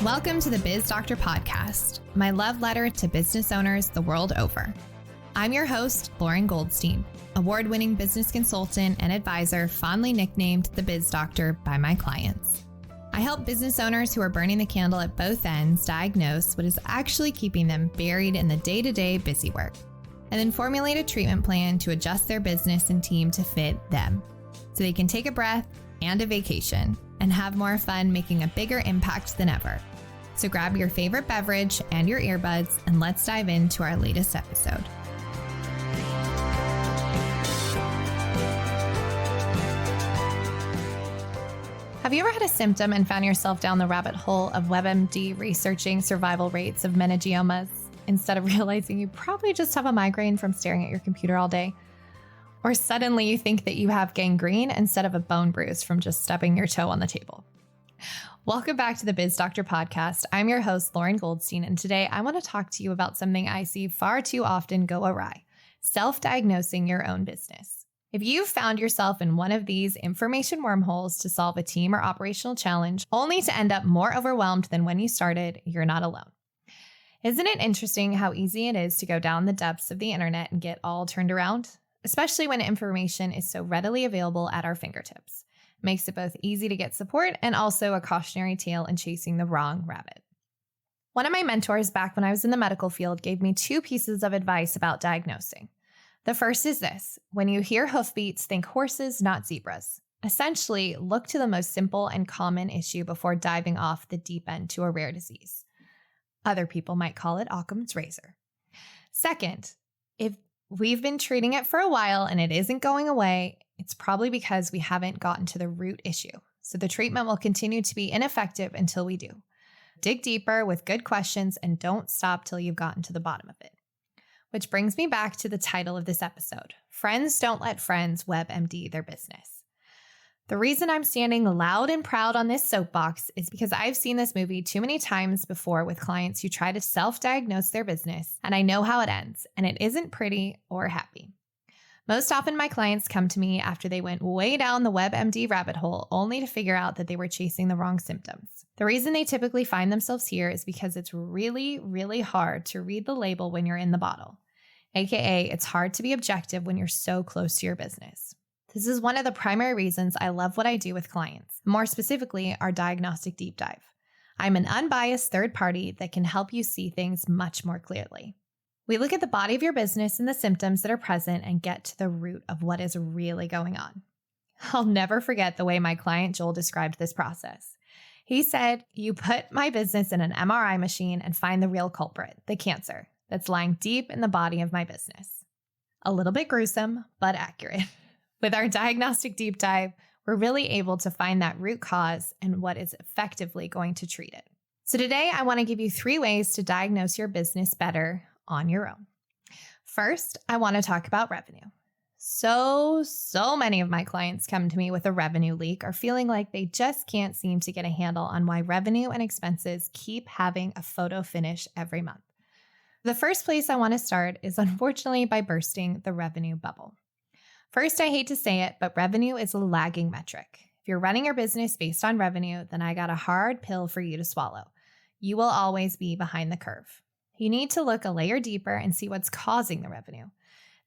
Welcome to the Biz Doctor Podcast, my love letter to business owners the world over. I'm your host, Lauren Goldstein, award-winning business consultant and advisor fondly nicknamed the Biz Doctor by my clients. I help business owners who are burning the candle at both ends diagnose what is actually keeping them buried in the day-to-day busy work, and then formulate a treatment plan to adjust their business and team to fit them, so they can take a breath and a vacation and have more fun making a bigger impact than ever. So grab your favorite beverage and your earbuds and let's dive into our latest episode. Have you ever had a symptom and found yourself down the rabbit hole of WebMD researching survival rates of meningiomas instead of realizing you probably just have a migraine from staring at your computer all day? Or suddenly you think that you have gangrene instead of a bone bruise from just stubbing your toe on the table? Welcome back to the Biz Doctor Podcast. I'm your host, Lauren Goldstein, and today I want to talk to you about something I see far too often go awry: self-diagnosing your own business. If you've found yourself in one of these information wormholes to solve a team or operational challenge, only to end up more overwhelmed than when you started, you're not alone. Isn't it interesting how easy it is to go down the depths of the internet and get all turned around? Especially when information is so readily available at our fingertips. It makes it both easy to get support and also a cautionary tale in chasing the wrong rabbit. One of my mentors back when I was in the medical field gave me two pieces of advice about diagnosing. The first is this: when you hear hoofbeats, think horses, not zebras. Essentially, look to the most simple and common issue before diving off the deep end to a rare disease. Other people might call it Occam's razor. Second, if we've been treating it for a while and it isn't going away, it's probably because we haven't gotten to the root issue. So the treatment will continue to be ineffective until we do. Dig deeper with good questions and don't stop till you've gotten to the bottom of it. Which brings me back to the title of this episode: Friends Don't Let Friends WebMD Their Business. The reason I'm standing loud and proud on this soapbox is because I've seen this movie too many times before with clients who try to self-diagnose their business, and I know how it ends, and it isn't pretty or happy. Most often my clients come to me after they went way down the WebMD rabbit hole only to figure out that they were chasing the wrong symptoms. The reason they typically find themselves here is because it's really, really hard to read the label when you're in the bottle. AKA, it's hard to be objective when you're so close to your business. This is one of the primary reasons I love what I do with clients, more specifically our diagnostic deep dive. I'm an unbiased third party that can help you see things much more clearly. We look at the body of your business and the symptoms that are present and get to the root of what is really going on. I'll never forget the way my client Joel described this process. He said, "You put my business in an MRI machine and find the real culprit, the cancer, that's lying deep in the body of my business." A little bit gruesome, but accurate. With our diagnostic deep dive, we're really able to find that root cause and what is effectively going to treat it. So today, I want to give you 3 ways to diagnose your business better on your own. First, I want to talk about revenue. So many of my clients come to me with a revenue leak or feeling like they just can't seem to get a handle on why revenue and expenses keep having a photo finish every month. The first place I want to start is unfortunately by bursting the revenue bubble. First, I hate to say it, but revenue is a lagging metric. If you're running your business based on revenue, then I got a hard pill for you to swallow. You will always be behind the curve. You need to look a layer deeper and see what's causing the revenue.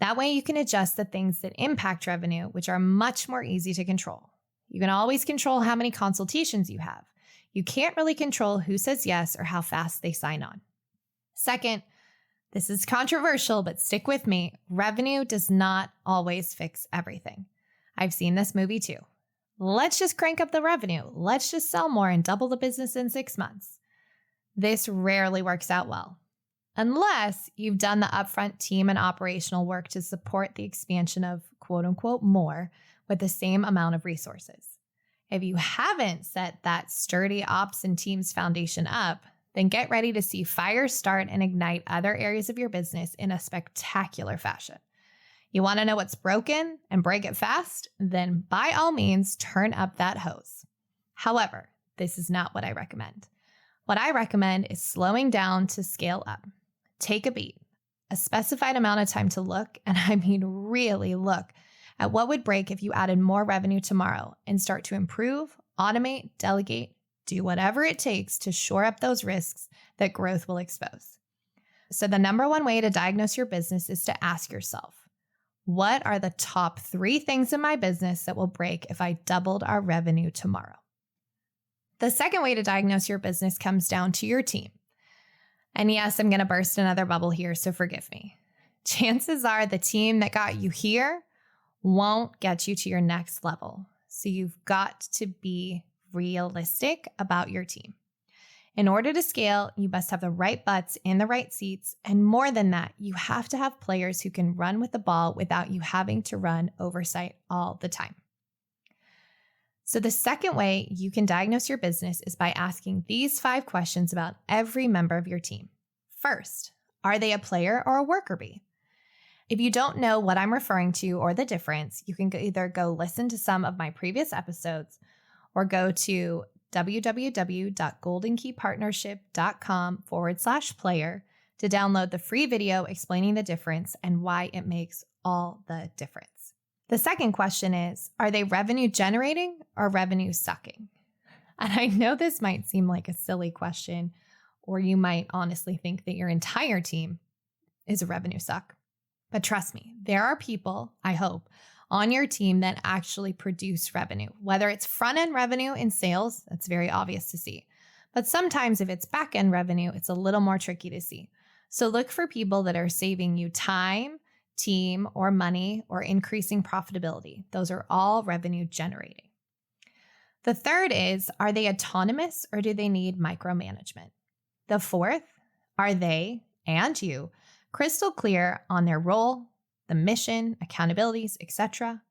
That way you can adjust the things that impact revenue, which are much more easy to control. You can always control how many consultations you have. You can't really control who says yes or how fast they sign on. Second, this is controversial, but stick with me. Revenue does not always fix everything. I've seen this movie too. Let's just crank up the revenue. Let's just sell more and double the business in 6 months. This rarely works out well, unless you've done the upfront team and operational work to support the expansion of quote unquote more with the same amount of resources. If you haven't set that sturdy ops and teams foundation up, then get ready to see fires start and ignite other areas of your business in a spectacular fashion. You want to know what's broken and break it fast? Then by all means, turn up that hose. However, this is not what I recommend. What I recommend is slowing down to scale up. Take a beat, a specified amount of time to look, and I mean really look, at what would break if you added more revenue tomorrow and start to improve, automate, delegate, do whatever it takes to shore up those risks that growth will expose. So the number one way to diagnose your business is to ask yourself, what are the top 3 things in my business that will break if I doubled our revenue tomorrow? The second way to diagnose your business comes down to your team. And yes, I'm going to burst another bubble here, so forgive me. Chances are the team that got you here won't get you to your next level. So you've got to be realistic about your team. In order to scale, you must have the right butts in the right seats. And more than that, you have to have players who can run with the ball without you having to run oversight all the time. So the second way you can diagnose your business is by asking these 5 questions about every member of your team. First, are they a player or a worker bee? If you don't know what I'm referring to or the difference, you can either go listen to some of my previous episodes or go to www.goldenkeypartnership.com/player to download the free video explaining the difference and why it makes all the difference. The second question is, are they revenue generating or revenue sucking? And I know this might seem like a silly question, or you might honestly think that your entire team is a revenue suck. But trust me, there are people, I hope, on your team that actually produce revenue, whether it's front-end revenue in sales, that's very obvious to see. But sometimes if it's back-end revenue, it's a little more tricky to see. So look for people that are saving you time, team, or money, or increasing profitability. Those are all revenue generating. The third is, are they autonomous or do they need micromanagement? The fourth, are they and you crystal clear on their role, the mission, accountabilities, etc.?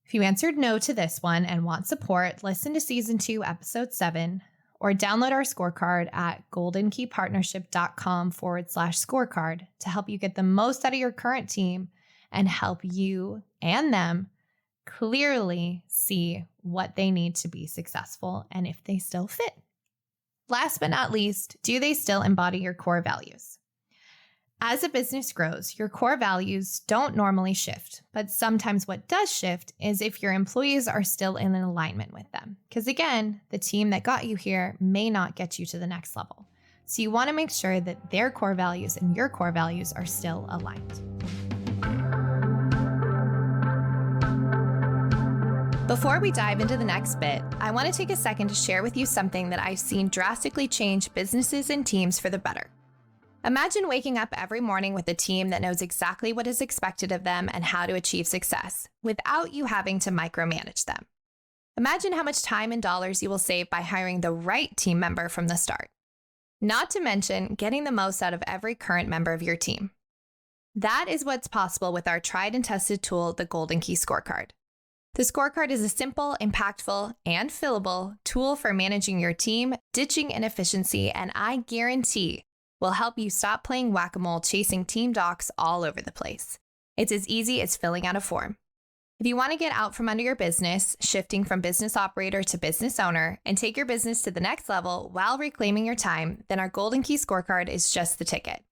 If you answered no to this one and want support, listen to Season 2, Episode 7, or download our scorecard at goldenkeypartnership.com/scorecard to help you get the most out of your current team and help you and them clearly see what they need to be successful and if they still fit. Last but not least, do they still embody your core values? As a business grows, your core values don't normally shift, but sometimes what does shift is if your employees are still in alignment with them. Because again, the team that got you here may not get you to the next level. So you want to make sure that their core values and your core values are still aligned. Before we dive into the next bit, I want to take a second to share with you something that I've seen drastically change businesses and teams for the better. Imagine waking up every morning with a team that knows exactly what is expected of them and how to achieve success without you having to micromanage them. Imagine how much time and dollars you will save by hiring the right team member from the start. Not to mention getting the most out of every current member of your team. That is what's possible with our tried and tested tool, the Golden Key Scorecard. The scorecard is a simple, impactful, and fillable tool for managing your team, ditching inefficiency, and I guarantee will help you stop playing whack-a-mole chasing team docs all over the place. It's as easy as filling out a form. If you want to get out from under your business, shifting from business operator to business owner, and take your business to the next level while reclaiming your time, then our Golden Key Scorecard is just the ticket.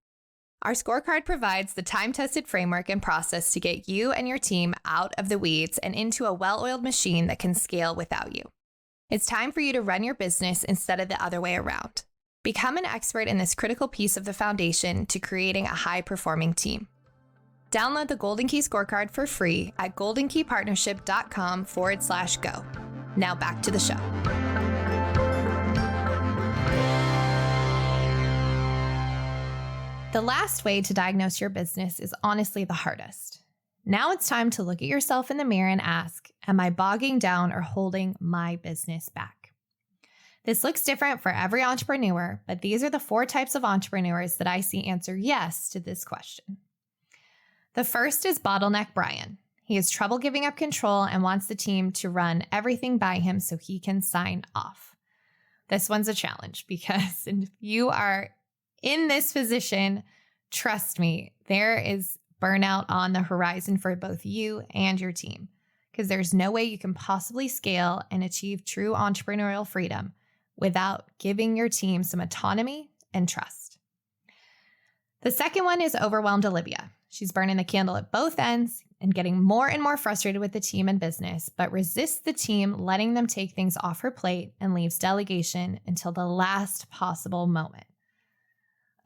Our scorecard provides the time-tested framework and process to get you and your team out of the weeds and into a well-oiled machine that can scale without you. It's time for you to run your business instead of the other way around. Become an expert in this critical piece of the foundation to creating a high-performing team. Download the Golden Key Scorecard for free at goldenkeypartnership.com/go. Now back to the show. The last way to diagnose your business is honestly the hardest. Now it's time to look at yourself in the mirror and ask, am I bogging down or holding my business back? This looks different for every entrepreneur, but these are the 4 types of entrepreneurs that I see answer yes to this question. The first is Bottleneck Brian. He has trouble giving up control and wants the team to run everything by him so he can sign off. This one's a challenge because if you are in this position, trust me, there is burnout on the horizon for both you and your team because there's no way you can possibly scale and achieve true entrepreneurial freedom without giving your team some autonomy and trust. The second one is Overwhelmed Olivia. She's burning the candle at both ends, and getting more and more frustrated with the team and business, but resists the team letting them take things off her plate and leaves delegation until the last possible moment.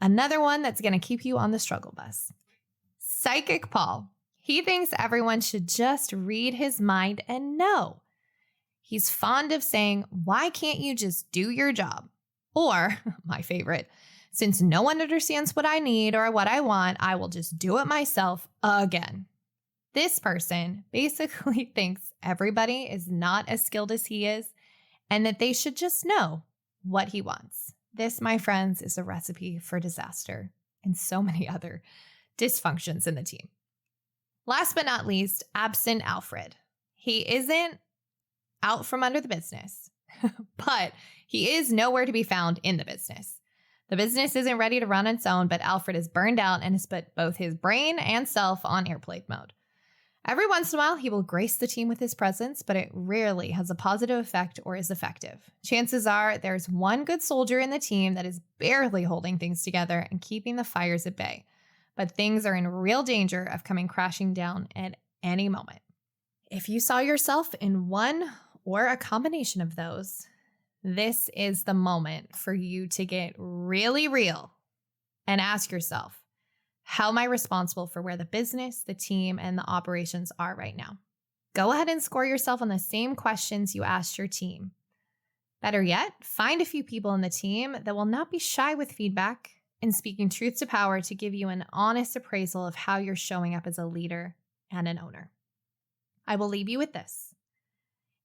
Another one that's going to keep you on the struggle bus. Psychic Paul. He thinks everyone should just read his mind and know. He's fond of saying, "Why can't you just do your job?" Or, my favorite, "Since no one understands what I need or what I want, I will just do it myself again." This person basically thinks everybody is not as skilled as he is and that they should just know what he wants. This, my friends, is a recipe for disaster and so many other dysfunctions in the team. Last but not least, absent Alfred. He isn't out from under the business, but he is nowhere to be found in the business. The business isn't ready to run its own, but Alfred is burned out and has put both his brain and self on airplane mode. Every once in a while, he will grace the team with his presence, but it rarely has a positive effect or is effective. Chances are there's one good soldier in the team that is barely holding things together and keeping the fires at bay, but things are in real danger of coming crashing down at any moment. If you saw yourself in one or a combination of those, this is the moment for you to get really real and ask yourself, how am I responsible for where the business, the team, and the operations are right now? Go ahead and score yourself on the same questions you asked your team. Better yet, find a few people in the team that will not be shy with feedback and speaking truth to power to give you an honest appraisal of how you're showing up as a leader and an owner. I will leave you with this.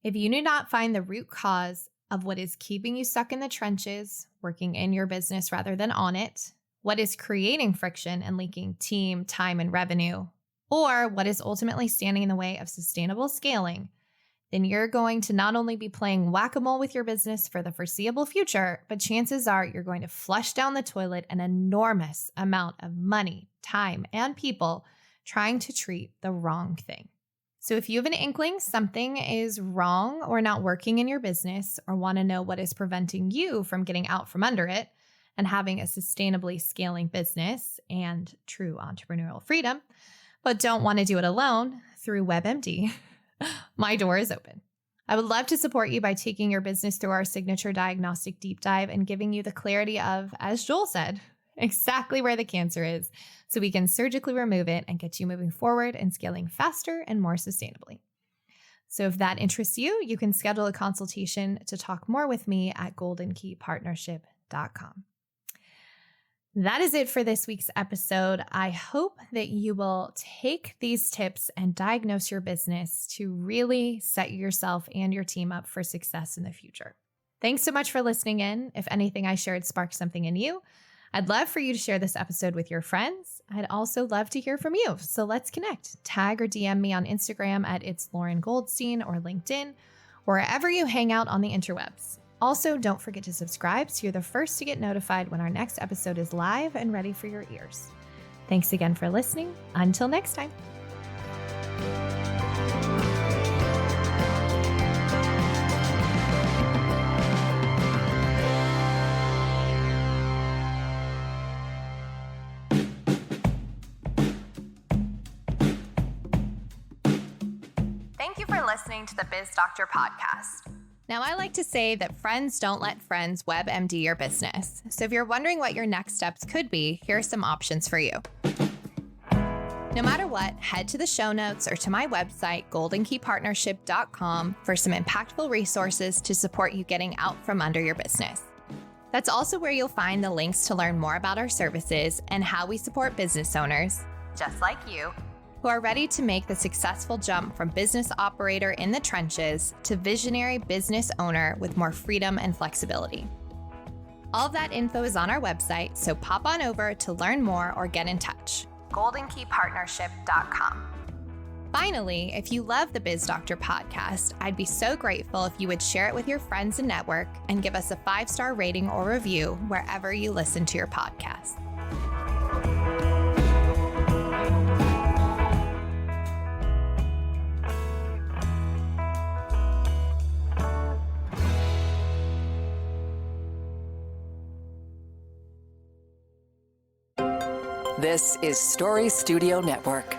If you do not find the root cause of what is keeping you stuck in the trenches, working in your business rather than on it, what is creating friction and leaking team, time, and revenue, or what is ultimately standing in the way of sustainable scaling, then you're going to not only be playing whack-a-mole with your business for the foreseeable future, but chances are you're going to flush down the toilet an enormous amount of money, time, and people trying to treat the wrong thing. So if you have an inkling something is wrong or not working in your business, or want to know what is preventing you from getting out from under it and having a sustainably scaling business and true entrepreneurial freedom, but don't want to do it alone through WebMD, my door is open. I would love to support you by taking your business through our signature diagnostic deep dive and giving you the clarity of, as Joel said, exactly where the cancer is, so we can surgically remove it and get you moving forward and scaling faster and more sustainably. So if that interests you, you can schedule a consultation to talk more with me at goldenkeypartnership.com. That is it for this week's episode. I hope that you will take these tips and diagnose your business to really set yourself and your team up for success in the future. Thanks so much for listening in. If anything I shared sparked something in you, I'd love for you to share this episode with your friends. I'd also love to hear from you. So let's connect. Tag or DM me on Instagram at It's Lauren Goldstein or LinkedIn, or wherever you hang out on the interwebs. Also, don't forget to subscribe so you're the first to get notified when our next episode is live and ready for your ears. Thanks again for listening. Until next time. Thank you for listening to the Biz Doctor Podcast. Now, I like to say that friends don't let friends WebMD your business. So if you're wondering what your next steps could be, here are some options for you. No matter what, head to the show notes or to my website, goldenkeypartnership.com, for some impactful resources to support you getting out from under your business. That's also where you'll find the links to learn more about our services and how we support business owners, just like you, who are ready to make the successful jump from business operator in the trenches to visionary business owner with more freedom and flexibility. All of that info is on our website, so pop on over to learn more or get in touch. goldenkeypartnership.com. Finally, if you love the Biz Doctor Podcast, I'd be so grateful if you would share it with your friends and network and give us a 5-star rating or review wherever you listen to your podcast. This is Story Studio Network.